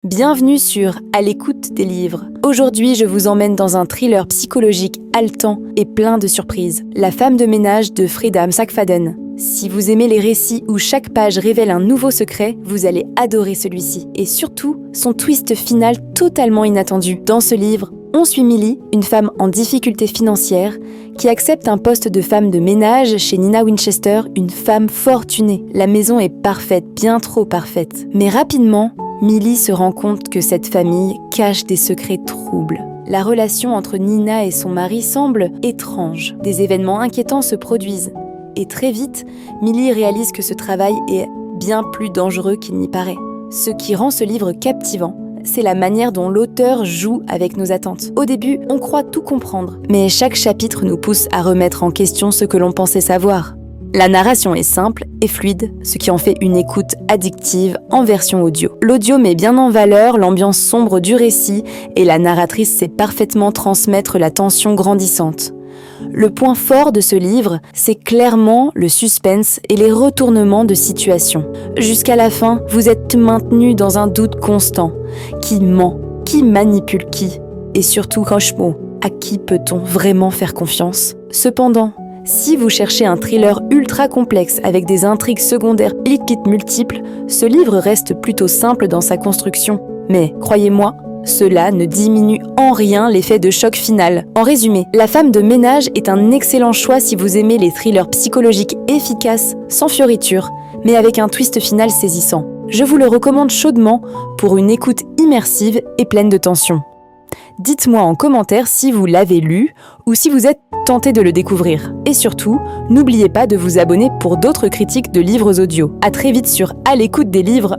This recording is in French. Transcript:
Bienvenue sur À l'écoute des livres. Aujourd'hui, je vous emmène dans un thriller psychologique haletant et plein de surprises. La femme de ménage de Frida McFadden. Si vous aimez les récits où chaque page révèle un nouveau secret, vous allez adorer celui-ci. Et surtout, son twist final totalement inattendu. Dans ce livre, on suit Millie, une femme en difficulté financière, qui accepte un poste de femme de ménage chez Nina Winchester, une femme fortunée. La maison est parfaite, bien trop parfaite. Mais rapidement, Millie se rend compte que cette famille cache des secrets troubles. La relation entre Nina et son mari semble étrange. Des événements inquiétants se produisent. Et très vite, Millie réalise que ce travail est bien plus dangereux qu'il n'y paraît. Ce qui rend ce livre captivant, c'est la manière dont l'auteur joue avec nos attentes. Au début, on croit tout comprendre, mais chaque chapitre nous pousse à remettre en question ce que l'on pensait savoir. La narration est simple et fluide, ce qui en fait une écoute addictive en version audio. L'audio met bien en valeur l'ambiance sombre du récit et la narratrice sait parfaitement transmettre la tension grandissante. Le point fort de ce livre, c'est clairement le suspense et les retournements de situation. Jusqu'à la fin, vous êtes maintenu dans un doute constant. Qui ment? Qui manipule qui? Et surtout, franchement, à qui peut-on vraiment faire confiance? Cependant, si vous cherchez un thriller ultra complexe avec des intrigues secondaires multiples, ce livre reste plutôt simple dans sa construction. Mais, croyez-moi, cela ne diminue en rien l'effet de choc final. En résumé, La femme de ménage est un excellent choix si vous aimez les thrillers psychologiques efficaces, sans fioritures, mais avec un twist final saisissant. Je vous le recommande chaudement pour une écoute immersive et pleine de tension. Dites-moi en commentaire si vous l'avez lu ou si vous êtes tenté de le découvrir. Et surtout, n'oubliez pas de vous abonner pour d'autres critiques de livres audio. À très vite sur À l'écoute des livres.